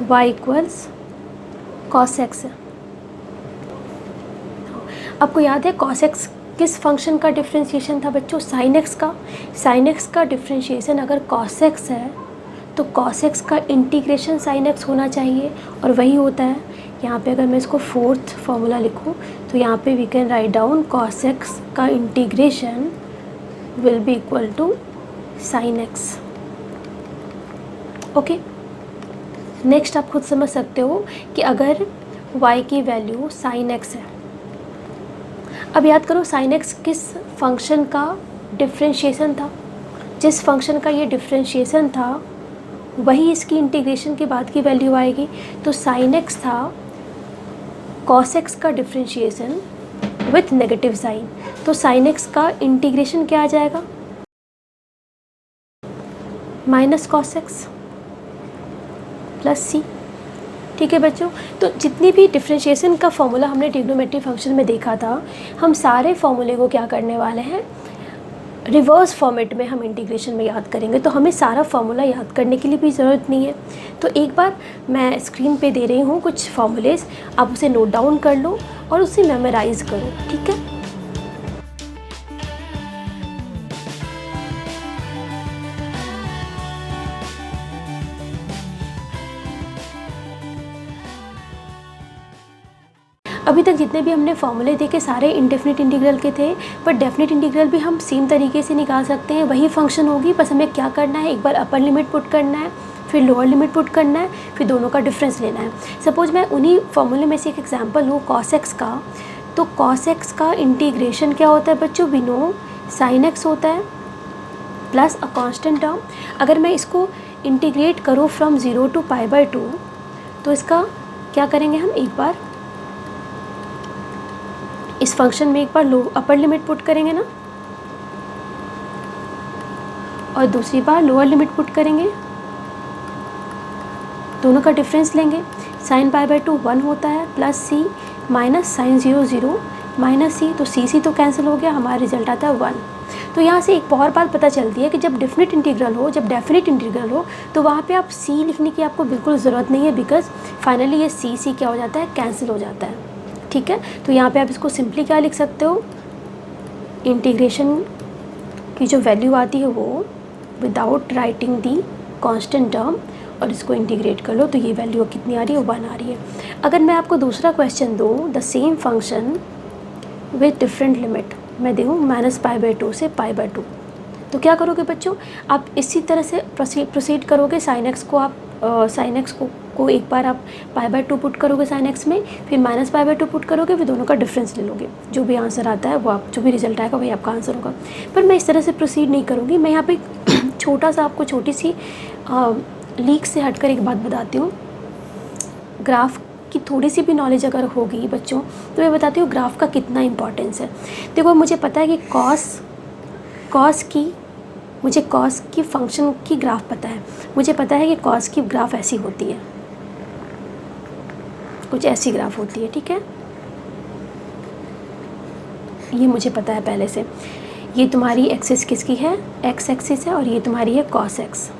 y equals cos x है. आपको याद है cos x किस function का differentiation था बच्चों? sin x का. sin x का डिफ्रेंशिएशन अगर cos x है तो cos x का इंटीग्रेशन sin x होना चाहिए, और वही होता है. यहाँ पे अगर मैं इसको फोर्थ फॉर्मूला लिखूँ तो यहाँ पे we can write down cos x का integration will be equal to sin x. Okay, next आप खुद समझ सकते हो कि अगर y की वैल्यू sin x है, अब याद करो sin x किस फंक्शन का डिफ्रेंशिएशन था? जिस फंक्शन का ये डिफ्रेंशिएशन था वही इसकी इंटीग्रेशन के बाद की वैल्यू आएगी. तो sin x था cos x का डिफ्रेंशिएशन विथ नेगेटिव साइन, तो sin x का इंटीग्रेशन क्या आ जाएगा? Minus cos x plus c. ठीक है बच्चों, तो जितनी भी डिफ्रेंशिएशन का फॉर्मूला हमने ट्रिग्नोमेट्री फंक्शन में देखा था, हम सारे फॉर्मूले को क्या करने वाले हैं? रिवर्स फॉर्मेट में हम इंटीग्रेशन में याद करेंगे. तो हमें सारा फॉर्मूला याद करने के लिए भी ज़रूरत नहीं है. तो एक बार मैं स्क्रीन पे दे रही हूँ कुछ फॉर्मूलेस, आप उसे नोट डाउन कर लो और उसे मेमोराइज करो. ठीक है, अभी तक जितने भी हमने फॉर्मूले देखे सारे इंडेफिनिट इंटीग्रल के थे, पर डेफिनिट इंटीग्रल भी हम सेम तरीके से निकाल सकते हैं. वही फंक्शन होगी, बस हमें क्या करना है, एक बार अपर लिमिट पुट करना है, फिर लोअर लिमिट पुट करना है, फिर दोनों का डिफरेंस लेना है. सपोज मैं उन्हीं फॉर्मूले में से एक एग्जांपल लूँ cos x का, तो cos x का इंटीग्रेशन क्या होता है बच्चों? वी नो sin x होता है प्लस अ कांस्टेंट टर्म. अगर मैं इसको इंटीग्रेट करूँ फ्रॉम 0 to π/2, तो इसका क्या करेंगे हम? एक बार इस फंक्शन में एक बार अपर लिमिट पुट करेंगे ना, और दूसरी बार लोअर लिमिट पुट करेंगे, दोनों का डिफरेंस लेंगे. sin π/2 1 होता है plus c minus sin 0 0 minus c, तो c तो कैंसिल हो गया, हमारा रिजल्ट आता है 1. तो यहाँ से एक और बात पता चलती है कि जब डेफिनिट इंटीग्रल हो, जब डेफिनिट इंटीग्रल हो, तो वहाँ पे आप c लिखने की आपको बिल्कुल ज़रूरत नहीं है, बिकॉज फाइनली ये c क्या हो जाता है? कैंसिल हो जाता है. ठीक है, तो यहाँ पे आप इसको सिंपली क्या लिख सकते हो? इंटीग्रेशन की जो वैल्यू आती है वो without writing the constant term, और इसको इंटीग्रेट कर लो तो ये वैल्यू कितनी आ रही है? 1 आ रही है. अगर मैं आपको दूसरा क्वेश्चन दूँ, the same function with different limit, मैं दूँ -π/2 से π/2, तो क्या करोगे बच्चों? आप इसी तरह से प्रोसीड करोगे. sin x को आप sin x को एक बार आप π/2 पुट करोगे sin x में, फिर -π/2 पुट करोगे, फिर दोनों का डिफरेंस ले लोगे. जो भी आंसर आता है वो आप, जो भी रिजल्ट आएगा वही आपका आंसर होगा. पर मैं इस तरह से प्रोसीड नहीं करूँगी. मैं यहाँ पे छोटा सा आपको छोटी सी लीक से हटकर एक बात बताती हूँ. ग्राफ की थोड़ी सी भी नॉलेज अगर होगी बच्चों, तो मैं बताती हूँ ग्राफ का कितना इंपॉर्टेंस है. देखो, मुझे पता है कि कॉस की फंक्शन की ग्राफ पता है. मुझे पता है कि कॉस की ग्राफ ऐसी होती है, कुछ ऐसी ग्राफ होती है. ठीक है, ये मुझे पता है पहले से. ये तुम्हारी एक्सिस किसकी है? एक्स एक्सिस है, और ये तुम्हारी है कॉस एक्स.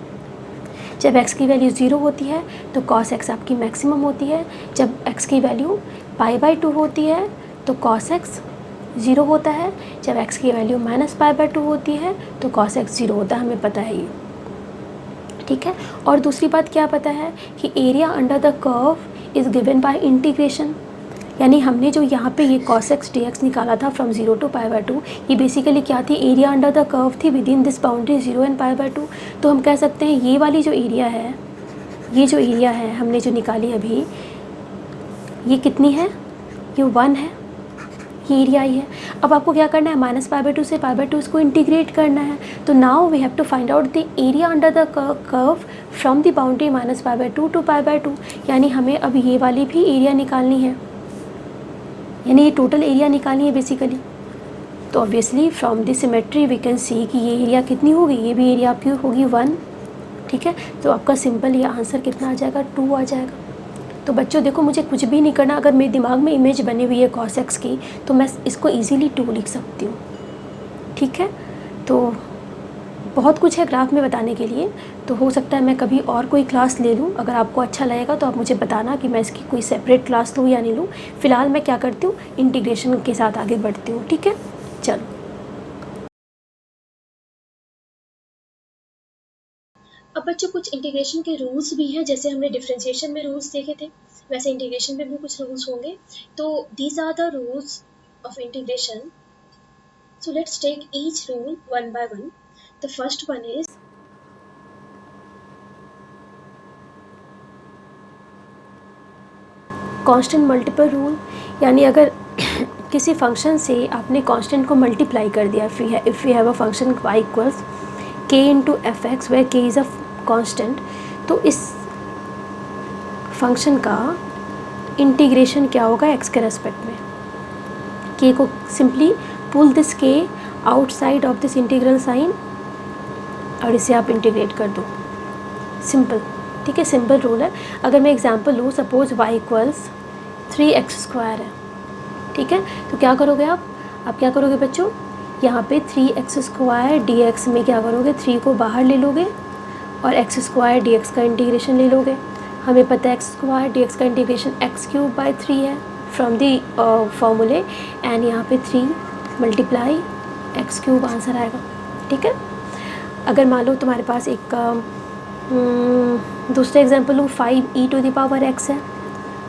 जब x की वैल्यू 0 होती है तो cos x आपकी मैक्सिमम होती है. जब x की वैल्यू π/2 होती है तो cos x 0 होता है. जब x की वैल्यू -π/2 होती है तो cos x 0 होता है. हमें पता है ये. ठीक है, और दूसरी बात क्या पता है कि area under the curve is given by integration. यानी हमने जो यहाँ पे ये cos x dx निकाला था फ्रॉम 0 to π/2, ये बेसिकली क्या थी? एरिया अंडर द कर्व थी with in this boundary 0 and π/2. तो हम कह सकते हैं ये वाली जो एरिया है, ये जो एरिया है हमने जो निकाली अभी, ये कितनी है? ये 1 है. ये एरिया ही है. अब आपको क्या करना है? -π/2 से π/2 इसको इंटीग्रेट करना है. तो now we have to find out the area under the curve from the boundary -π/2 to π/2. यानी हमें अब ये वाली भी एरिया निकालनी है, यानी ये टोटल एरिया निकालनी है बेसिकली. तो obviously from the symmetry we can see कि ये एरिया कितनी होगी, ये भी एरिया आपकी होगी 1, ठीक है। तो आपका सिंपल ये आंसर कितना आ जाएगा, 2 आ जाएगा। तो बच्चों देखो, मुझे कुछ भी नहीं करना, अगर मेरे दिमाग में इमेज बनी हुई है cos x की तो मैं इसको ईजीली 2 लिख सकती हूँ, ठीक है। तो बहुत कुछ है ग्राफ में बताने के लिए, तो हो सकता है मैं कभी और कोई क्लास ले लूँ। अगर आपको अच्छा लगेगा तो आप मुझे बताना कि मैं इसकी कोई सेपरेट क्लास लूँ या नहीं लूँ। फ़िलहाल मैं क्या करती हूँ, इंटीग्रेशन के साथ आगे बढ़ती हूँ, ठीक है। चलो, अब बच्चों कुछ इंटीग्रेशन के रूल्स भी हैं, जैसे हमने डिफरेंशिएशन में रूल्स देखे थे, वैसे इंटीग्रेशन में भी कुछ रूल्स होंगे। तो these are the rules of integration. So let's take each rule one by one. The first one is constant multiple rule, यानी अगर किसी फंक्शन से आपने कांस्टेंट को मल्टीप्लाई कर दिया, if we have a function y equals k into f x where k is a constant, तो इस फंक्शन का इंटीग्रेशन क्या होगा x के रेस्पेक्ट में। k को simply pull this k outside of this integral sign और इसे आप इंटीग्रेट कर दो, सिंपल, ठीक है। सिंपल रूल है। अगर मैं एग्जांपल लूँ, सपोज y इक्वल्स 3x² है, ठीक है। तो क्या करोगे आप क्या करोगे बच्चों, यहाँ पे 3x² dx में क्या करोगे, 3 को बाहर ले लोगे और x² dx का इंटीग्रेशन ले लोगे। हमें पता है x² dx का इंटीग्रेशन x³/3 है फ्रॉम दी फॉर्मूले, एंड यहाँ पे 3 मल्टीप्लाई x³ आंसर आएगा, ठीक है। अगर मान लो तुम्हारे पास एक दूसरा एग्जांपल लूँ, 5e⁻x है,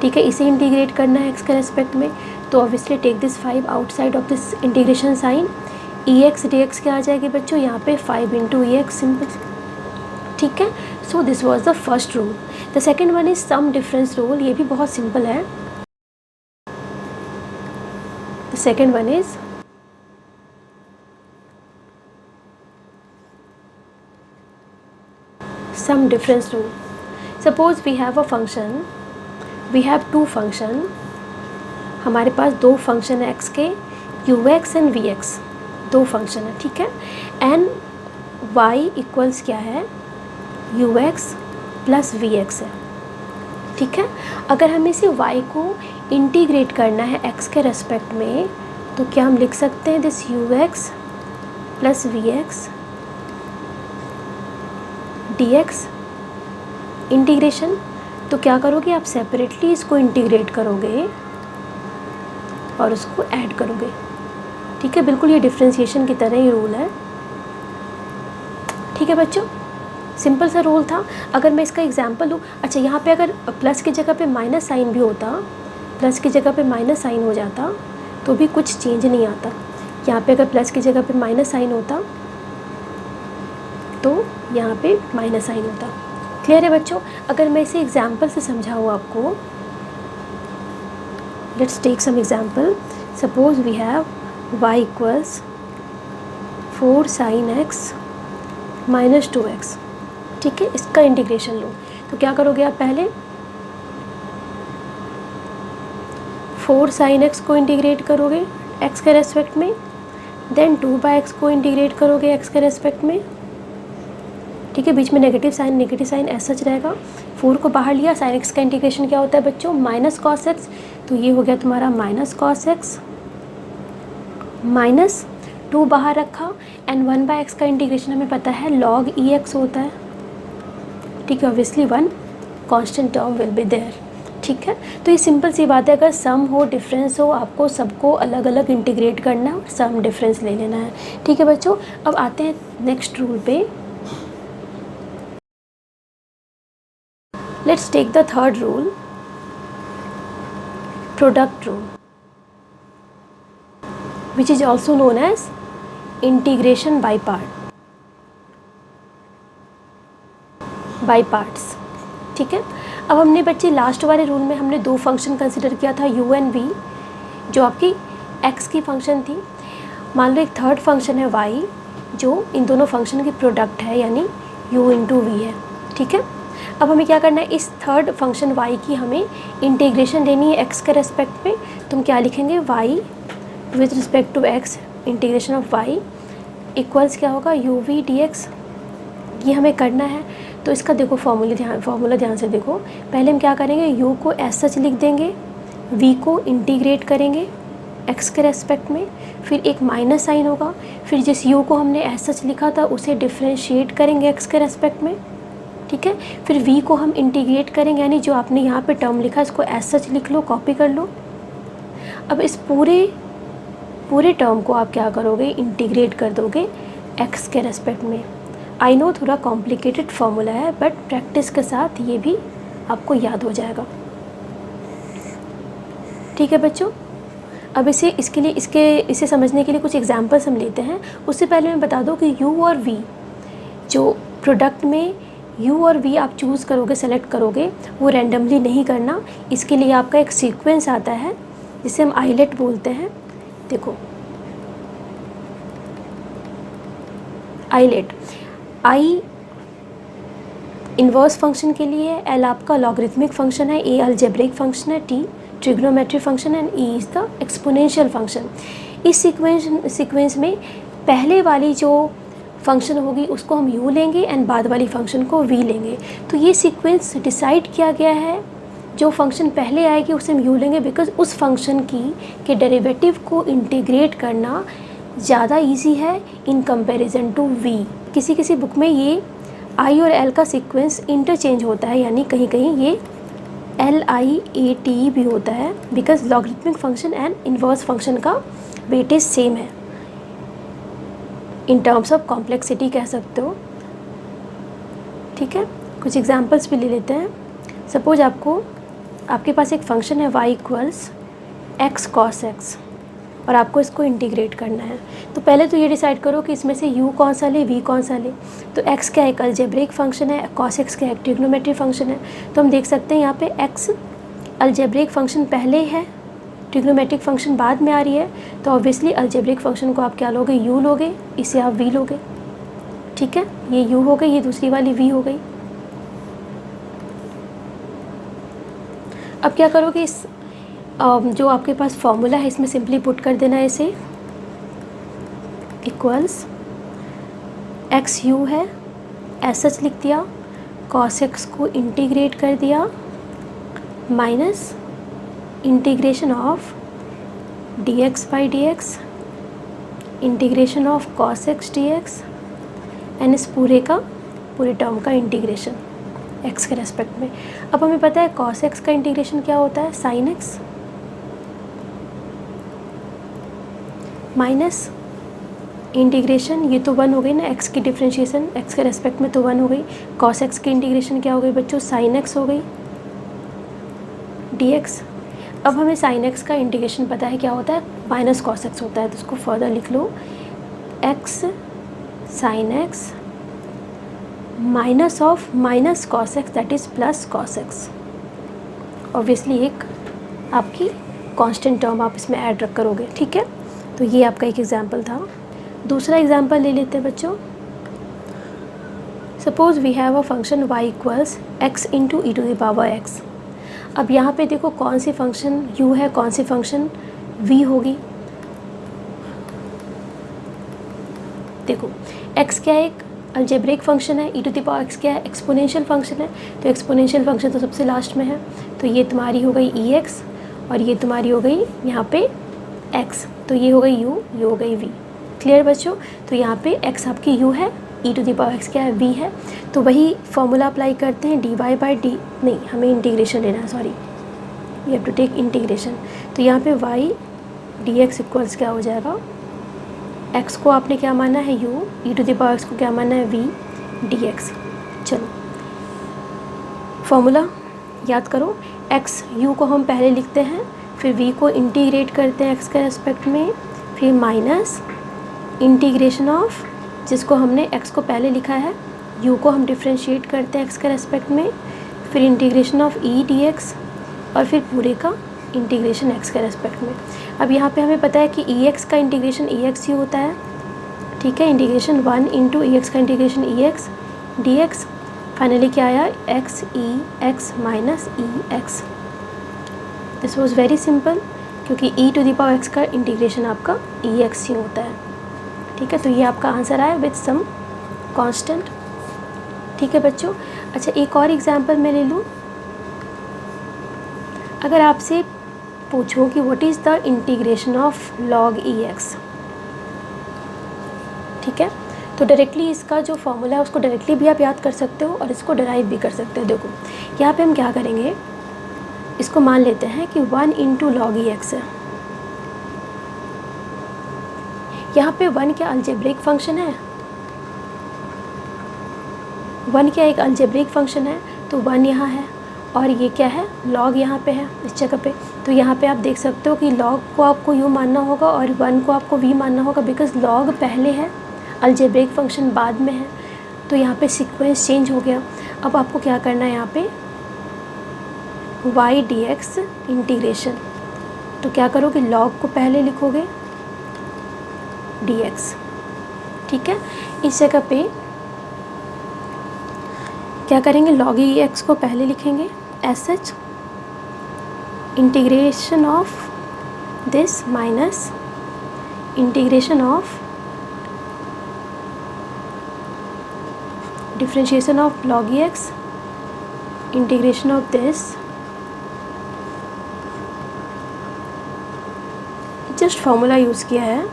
ठीक है। इसे इंटीग्रेट करना है x के रेस्पेक्ट में, तो obviously take this 5 outside of this integration sign, ex dx क्या आ जाएगी बच्चों, यहाँ पे 5 इंटू ex, सिंपल, ठीक है। So this was the first rule. The second one is sum difference rule, ये भी बहुत सिंपल है। The second one is sum difference rule. Suppose we have a function, we have 2 function, हमारे पास 2 function है x के, ux and vx, 2 function है, ठीक है। एंड y इक्वल्स क्या है, ux प्लस vx है, ठीक है। अगर हमें इसे y को इंटीग्रेट करना है x के रेस्पेक्ट में, तो क्या हम लिख सकते हैं this ux plus vx dx integration. तो क्या करोगे आप, सेपरेटली इसको इंटीग्रेट करोगे और उसको ऐड करोगे, ठीक है। बिल्कुल ये डिफरेंशिएशन की तरह ही रूल है, ठीक है बच्चों, सिंपल सा रूल था। अगर मैं इसका एग्जांपल लूँ, अच्छा यहाँ पे अगर प्लस की जगह पे माइनस साइन भी होता, प्लस की जगह पे माइनस साइन हो जाता तो भी कुछ चेंज नहीं आता। यहाँ पे अगर प्लस की जगह पे माइनस साइन होता तो यहाँ पे माइनस साइन होता। क्लियर है बच्चों। अगर मैं इसे एग्जांपल से समझाऊँ आपको, let's take some example. Suppose we have y equals 4 sin x minus 2x, ठीक है। इसका इंटीग्रेशन लो, तो क्या करोगे आप, पहले 4 sin x को इंटीग्रेट करोगे x के रेस्पेक्ट में, देन 2/x को इंटीग्रेट करोगे x के रेस्पेक्ट में, ठीक है। बीच में नेगेटिव साइन ऐसा सच रहेगा। 4 को बाहर लिया, sin x का इंटीग्रेशन क्या होता है बच्चों, माइनस cos x, तो ये हो गया तुम्हारा माइनस cos x, माइनस 2 बाहर रखा, एंड 1/x का इंटीग्रेशन हमें पता है log ex होता है, ठीक है। Obviously 1 constant term will be there, ठीक है। तो ये सिंपल सी बात है, अगर सम हो डिफरेंस हो, आपको सबको अलग अलग इंटीग्रेट करना है और सम डिफरेंस ले लेना है, ठीक है बच्चों। अब आते हैं नेक्स्ट रूल पे। Let's take the third rule, product rule, which is also known as integration by parts, ठीक है। अब हमने बच्चे लास्ट वाले रूल में हमने 2 फंक्शन कंसिडर किया था, u एंड v, जो आपकी x की फंक्शन थी। मान लो एक थर्ड फंक्शन है y, जो इन दोनों फंक्शन की प्रोडक्ट है, यानी u इंटू v है, ठीक है। अब हमें क्या करना है, इस थर्ड फंक्शन y की हमें इंटीग्रेशन लेनी है x के रेस्पेक्ट में। तुम क्या लिखेंगे, y with respect to x integration of y equals क्या होगा यू वी डी एक्स। ये हमें करना है, तो इसका देखो फॉर्मूला ध्यान से देखो। पहले हम क्या करेंगे, u को एज सच लिख देंगे, v को इंटीग्रेट करेंगे x के रेस्पेक्ट में, फिर एक माइनस साइन होगा, फिर जिस u को हमने एज सच लिखा था उसे डिफ्रेंशिएट करेंगे x के रेस्पेक्ट में, ठीक है। फिर v को हम इंटीग्रेट करेंगे, यानी जो आपने यहाँ पे टर्म लिखा इसको एज सच लिख लो, कॉपी कर लो। अब इस पूरे टर्म को आप क्या करोगे, इंटीग्रेट कर दोगे x के रेस्पेक्ट में। आई नो थोड़ा कॉम्प्लिकेटेड फार्मूला है, बट प्रैक्टिस के साथ ये भी आपको याद हो जाएगा, ठीक है बच्चों। अब इसे समझने के लिए कुछ एग्जांपल्स हम लेते हैं। उससे पहले मैं बता दूं कि u और v, जो प्रोडक्ट में u और v आप चूज़ करोगे, सेलेक्ट करोगे, वो रैंडमली नहीं करना। इसके लिए आपका एक सीक्वेंस आता है जिसे हम आइलेट बोलते हैं। देखो आइलेट, आई इन्वर्स फंक्शन के लिए है, एल आपका लॉगरिथमिक फंक्शन है, ए अलजेब्रिक फंक्शन है, T trigonometric function and E is the exponential function. इस सीक्वेंस में पहले वाली जो फंक्शन होगी उसको हम u लेंगे एंड बाद वाली फंक्शन को v लेंगे। तो ये सीक्वेंस डिसाइड किया गया है, जो फंक्शन पहले आएगी उसे हम u लेंगे, बिकॉज उस फंक्शन के डेरिवेटिव को इंटीग्रेट करना ज़्यादा इजी है इन कंपैरिजन टू v। किसी बुक में ये i और l का सीक्वेंस इंटरचेंज होता है, यानी कहीं कहीं ये LIAT भी होता है, because logarithmic function and inverse function का वेटेज सेम है। इन टर्म्स ऑफ कॉम्प्लेक्सिटी कह सकते हो, ठीक है। कुछ एग्जांपल्स भी ले लेते हैं। सपोज आपके पास एक फंक्शन है y equals x cos x और आपको इसको इंटीग्रेट करना है। तो पहले तो ये डिसाइड करो कि इसमें से u कौन सा ले, v कौन सा ले। तो x क्या एक अलजेब्रिक फंक्शन है, cos x क्या एक ट्रिग्नोमेट्रिक फंक्शन है। तो हम देख सकते हैं यहाँ पे x अलजेब्रिक फंक्शन पहले है, ट्रिग्नोमेट्रिक फंक्शन बाद में आ रही है, तो ऑब्वियसली अलजेब्रिक फंक्शन को आप क्या लोगे, u लोगे, इसे आप v लोगे, ठीक है। ये u हो गई, ये दूसरी वाली v हो गई। अब क्या करोगे, इस जो आपके पास फॉर्मूला है इसमें सिंपली पुट कर देना है, इसे इक्वल्स एक्स यू है, एस एच लिख दिया, कॉस एक्स को इंटीग्रेट कर दिया, minus integration of D x by d x, integration of cos x D x and इस पूरे टर्म का इंटीग्रेशन एक्स के रेस्पेक्ट में। अब हमें पता है कॉस एक्स का इंटीग्रेशन क्या होता है, साइन एक्स, माइनस इंटीग्रेशन, ये तो 1 हो गई ना, एक्स की डिफ्रेंशिएशन एक्स के रेस्पेक्ट में तो 1 हो गई, कॉस एक्स की इंटीग्रेशन क्या हो गई बच्चों, साइन एक्स हो गई डी एक्स। अब हमें साइन एक्स का इंटीग्रेशन पता है क्या होता है, माइनस कॉस एक्स होता है, तो उसको फर्दर लिख लो, x sin x minus of minus cos x that is plus cos x. Obviously एक आपकी कांस्टेंट टर्म आप इसमें ऐड रख करोगे, ठीक है। तो ये आपका एक एग्जांपल था। दूसरा एग्जांपल ले लेते हैं बच्चों। Suppose we have a function y equals x into e to the power x। अब यहाँ पे देखो कौन सी फंक्शन u है, कौन सी फंक्शन v होगी। देखो x क्या है, एक अलजेब्रिक फंक्शन है, ई टू द पावर x क्या है, एक्सपोनेंशियल फंक्शन है। तो एक्सपोनेंशियल फंक्शन तो सबसे लास्ट में है, तो ये तुम्हारी हो गई ex और ये तुम्हारी हो गई यहाँ पे x, तो ये हो गई u, ये हो गई v। क्लियर बच्चों। तो यहाँ पे x आपकी u है, ई टू द पावर x क्या है, v है। तो वही फॉर्मूला अप्लाई करते हैं, dy बाई डी, नहीं हमें इंटीग्रेशन लेना है, sorry we have to take integration. तो यहाँ पे y dx इक्वल्स क्या हो जाएगा, x को आपने क्या माना है u, e to the power x को क्या माना है v dx। चलो फॉर्मूला याद करो, x u को हम पहले लिखते हैं, फिर v को इंटीग्रेट करते हैं x के रेस्पेक्ट में, फिर माइनस इंटीग्रेशन ऑफ, जिसको हमने x को पहले लिखा है, u को हम डिफ्रेंशिएट करते हैं x के रेस्पेक्ट में, फिर इंटीग्रेशन ऑफ e dx और फिर पूरे का इंटीग्रेशन x के रेस्पेक्ट में। अब यहाँ पे हमें पता है कि ex का इंटीग्रेशन ex ही होता है, ठीक है। इंटीग्रेशन 1 इंटू ex का इंटीग्रेशन ex dx, फाइनली क्या आया, x e x minus e x। This was very simple. क्योंकि e to the power x का इंटीग्रेशन आपका ex ही होता है। ठीक है, तो ये आपका आंसर आया विथ सम कांस्टेंट। ठीक है बच्चों। अच्छा, एक और एग्जांपल मैं ले लूँ। अगर आपसे पूछो कि what is the integration of log ex, ठीक है, तो डायरेक्टली इसका जो फॉर्मूला है उसको डायरेक्टली भी आप याद कर सकते हो और इसको डराइव भी कर सकते हो। देखो यहाँ पे हम क्या करेंगे, इसको मान लेते हैं कि 1 इंटू log ex है। यहाँ पे 1 क्या अलजेब्रिक फंक्शन है, 1 क्या एक अलजेब्रिक फंक्शन है, तो 1 यहाँ है और ये क्या है, log यहाँ पे है इस जगह पे। तो यहाँ पे आप देख सकते हो कि log को आपको u मानना होगा और 1 को आपको v मानना होगा, बिकॉज log पहले है, अलजेब्रिक फंक्शन बाद में है। तो यहाँ पे सीक्वेंस चेंज हो गया। अब आपको क्या करना है, यहाँ पे y dx इंटीग्रेशन, तो क्या करोगे, log को पहले लिखोगे dx। ठीक है, इस जगह पे क्या करेंगे, log ex को पहले लिखेंगे as such, integration of this minus integration of differentiation of log ex integration of this, just formula use किया है।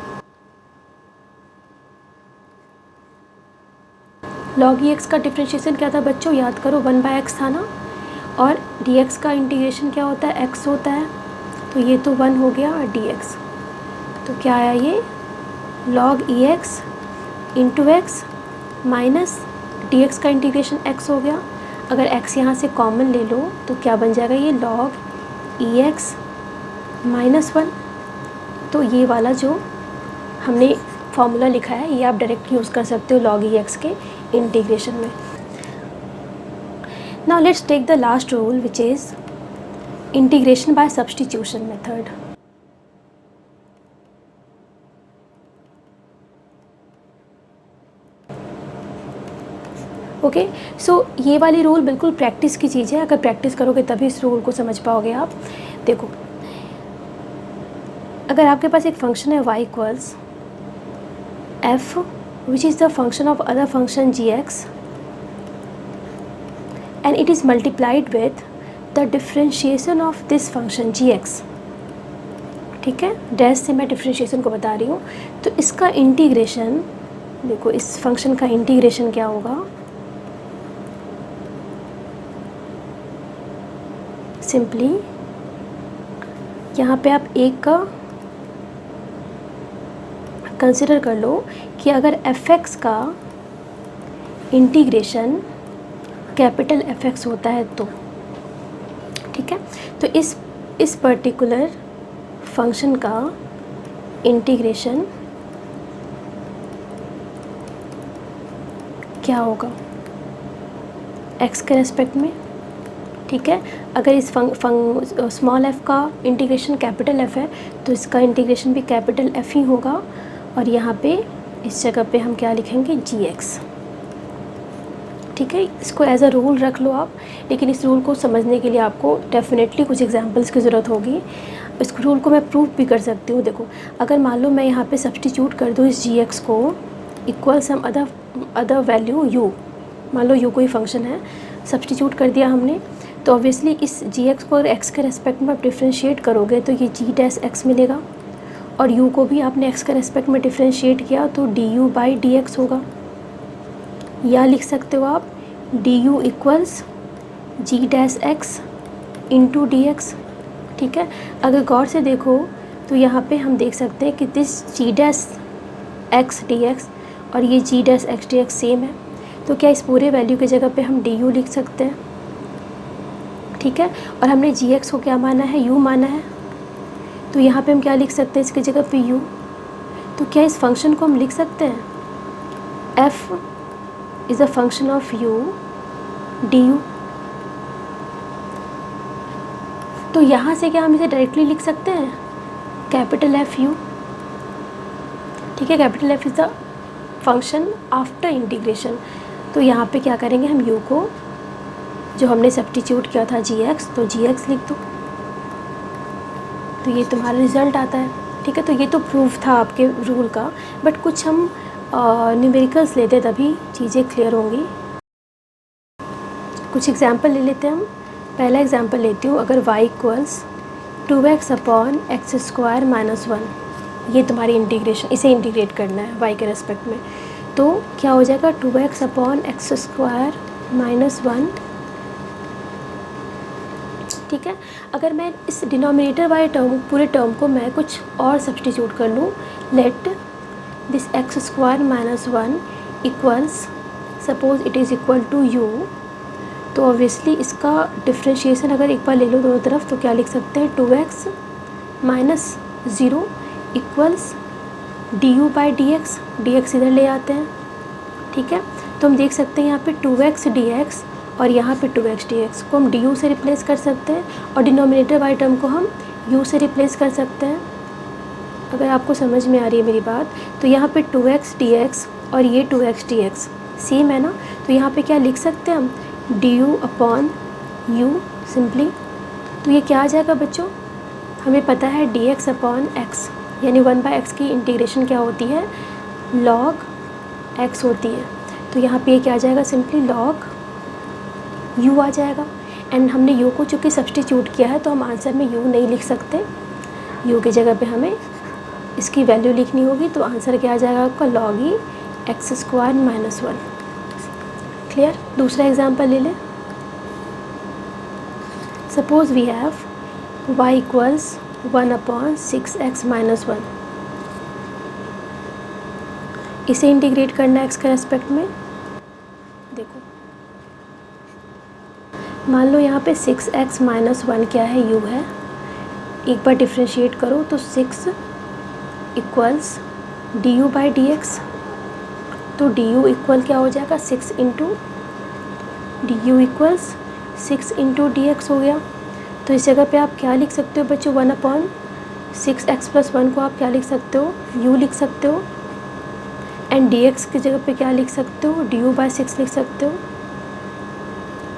log ex का डिफरेंशिएशन क्या था बच्चों, याद करो 1/x था ना, और dx का इंटीग्रेशन क्या होता है, x होता है। तो ये तो 1 हो गया और dx, तो क्या आया ये log ex into x minus dx का इंटीग्रेशन x हो गया। अगर x यहाँ से कॉमन ले लो तो क्या बन जाएगा, ये log ex माइनस 1। तो ये वाला जो हमने फॉर्मूला लिखा है ये आप डायरेक्ट यूज़ कर सकते हो log ex के इंटीग्रेशन में। Now let's take the last rule which is integration by substitution method. Okay, so ये वाली रूल बिल्कुल प्रैक्टिस की चीज़ है, अगर प्रैक्टिस करोगे तभी इस रूल को समझ पाओगे आप। देखो, अगर आपके पास एक फंक्शन है y equals f which is the function of other function gx and it is multiplied with the differentiation of this function gx। ठीक है, डैश से मैं डिफरेंशिएशन को बता रही हूँ। तो इसका इंटीग्रेशन, देखो इस फंक्शन का इंटीग्रेशन क्या होगा, सिंपली यहाँ पे आप एक का कंसिडर कर लो कि अगर fx का इंटीग्रेशन कैपिटल fx होता है तो, ठीक है, तो इस पर्टिकुलर फंक्शन का इंटीग्रेशन क्या होगा x के रेस्पेक्ट में। ठीक है, अगर इस स्मॉल f का इंटीग्रेशन कैपिटल F है तो इसका इंटीग्रेशन भी कैपिटल F ही होगा, और यहाँ पे इस जगह पे हम क्या लिखेंगे, gx। ठीक है, इसको एज अ रूल रख लो आप, लेकिन इस रूल को समझने के लिए आपको डेफिनेटली कुछ एग्जांपल्स की ज़रूरत होगी। इस रूल को मैं प्रूफ भी कर सकती हूँ। देखो, अगर मान लो मैं यहाँ पे सब्स्टिट्यूट कर दूँ इस gx को equal some other value u, मान लो u कोई फंक्शन है, सब्स्टिट्यूट कर दिया हमने, तो ऑब्वियसली इस gx को अगर x के रेस्पेक्ट में आप डिफ्रेंशिएट करोगे तो ये g डैश x मिलेगा, और u को भी आपने x के रेस्पेक्ट में डिफ्रेंशिएट किया तो du बाई dx होगा। या लिख सकते हो आप du equals g dash x into D x. ठीक है, अगर गौर से देखो तो यहाँ पे हम देख सकते हैं कि this g dash x dx और ये g dash x dx same है, तो क्या इस पूरे वैल्यू की जगह पे हम du लिख सकते हैं। ठीक है, और हमने gx को क्या माना है, u माना है, तो यहाँ पे हम क्या लिख सकते हैं इसकी जगह पे u। तो क्या इस फंक्शन को हम लिख सकते हैं f is a function of u du। तो यहाँ से क्या हम इसे डायरेक्टली लिख सकते हैं कैपिटल F u। ठीक है, capital F is the function after integration. तो यहाँ पे क्या करेंगे, हम u को जो हमने सब्स्टिट्यूट किया था gx, तो gx लिख दो। तो ये तुम्हारा रिज़ल्ट आता है। ठीक है, तो ये तो प्रूफ था आपके रूल का, बट कुछ हम न्यूमेरिकल्स लेते तभी चीज़ें क्लियर होंगी। कुछ एग्जांपल ले लेते हैं हम। पहला एग्जांपल लेती हूँ, अगर y इक्वल्स 2x/x² - 1, ये तुम्हारी इंटीग्रेशन, इसे इंटीग्रेट करना है y के रेस्पेक्ट में, तो क्या हो जाएगा 2x/x² - 1। ठीक है, अगर मैं इस डिनोमिनेटर वाले टर्म, पूरे टर्म को मैं कुछ और सब्सटीट्यूट कर लूँ, let this x² - 1 equals, suppose it is equal to u, तो ऑब्वियसली इसका डिफ्रेंशिएशन अगर एक बार ले लो दोनों तरफ, तो क्या लिख सकते हैं 2x - 0 इक्वल्स du/dx, dx इधर ले आते हैं। ठीक है, तो हम देख सकते हैं यहाँ पे 2x dx और यहाँ पे 2x dx को हम du से रिप्लेस कर सकते हैं, और डिनोमिनेटर वाले टर्म को हम u से रिप्लेस कर सकते हैं। अगर आपको समझ में आ रही है मेरी बात, तो यहाँ पे 2x dx और ये 2x dx सेम है ना, तो यहाँ पे क्या लिख सकते हैं हम du/u सिंपली। तो ये क्या आ जाएगा बच्चों, हमें पता है dx/x, यानी 1/x की इंटीग्रेशन क्या होती है, log x होती है। तो यहाँ पे क्या आ जाएगा, सिंपली log u आ जाएगा। एंड हमने u को चूँकि सब्सटीट्यूट किया है, तो हम आंसर में u नहीं लिख सकते, u की जगह पे हमें इसकी वैल्यू लिखनी होगी। तो आंसर क्या आ जाएगा आपका log e x² - 1। क्लियर। दूसरा एग्जांपल ले लें। Suppose we have y equals 1/6x - 1, इसे इंटीग्रेट करना है x के रेस्पेक्ट में। देखो, मान लो यहाँ पे 6x - 1 क्या है, u है। एक बार डिफ्रेंशिएट करो तो 6 इक्वल्स du/dx, तो du इक्वल क्या हो जाएगा 6 into du equals 6 into dx हो गया। तो इस जगह पे आप क्या लिख सकते हो बच्चों, 1/6x + 1 को आप क्या लिख सकते हो, u लिख सकते हो। एंड dx की जगह पे क्या लिख सकते हो, du/6 लिख सकते हो।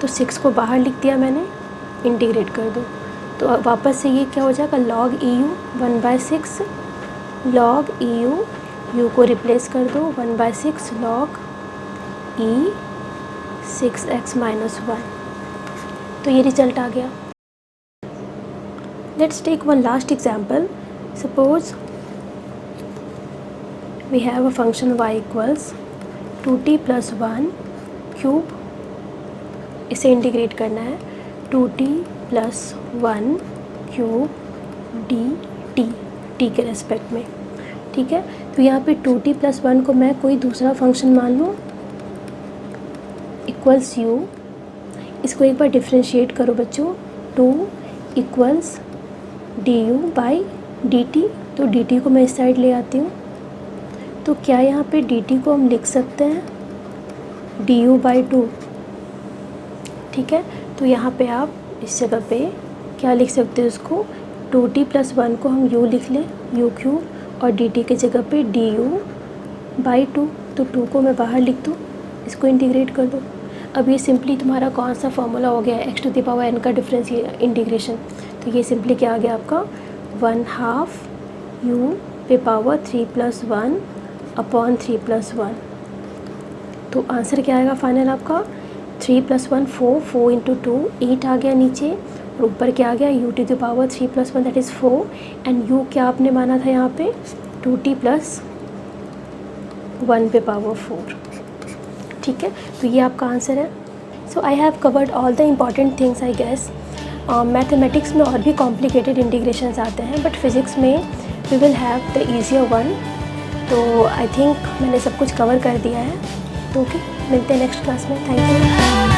तो 6 को बाहर लिख दिया मैंने, इंटीग्रेट कर दो, तो वापस से ये क्या हो जाएगा log EU 1/6 log EU, u को रिप्लेस कर दो 1/6 log e 6x - 1। तो ये रिजल्ट आ गया। Let's take one last example. Suppose we have a function y equals 2t + 1 cube, इसे इंटीग्रेट करना है 2t + 1 क्यूब dt, t के रेस्पेक्ट में। ठीक है, तो यहाँ पे 2t + 1 को मैं कोई दूसरा फंक्शन मान लूँ इक्वल्स u, इसको एक बार डिफ्रेंशिएट करो बच्चों, 2 इक्वल्स du/dt, तो dt को मैं इस साइड ले आती हूँ। तो क्या यहाँ पे dt को हम लिख सकते हैं du/2। ठीक है, तो यहाँ पे आप इस जगह पे क्या लिख सकते हो, इसको 2t + 1 को हम u लिख लें, u3, और dt की जगह पे du/2, तो 2 को मैं बाहर लिख दूँ, इसको इंटीग्रेट कर दो। अब ये सिंपली तुम्हारा कौन सा फॉर्मूला हो गया, x⁴n का डिफरेंस इंटीग्रेशन। तो ये सिंपली क्या आ गया आपका 1/2 u⁴ + 1/3 + 1। तो आंसर क्या आएगा फाइनल आपका 3 + 1 4, 4 × 2 8 आ गया नीचे, और ऊपर क्या आ गया u⁴ + 1 that is 4, and u क्या आपने माना था यहाँ पे 2t + 1⁴। ठीक है, तो ये आपका आंसर है। So I have covered all the important things I guess. Mathematics में और भी कॉम्प्लिकेटेड इंटीग्रेशंस आते हैं, बट फिज़िक्स में we will have the easier one. तो आई थिंक मैंने सब कुछ कवर कर दिया है। तो ओके, मिलते हैं नेक्स्ट क्लास में। Thank you.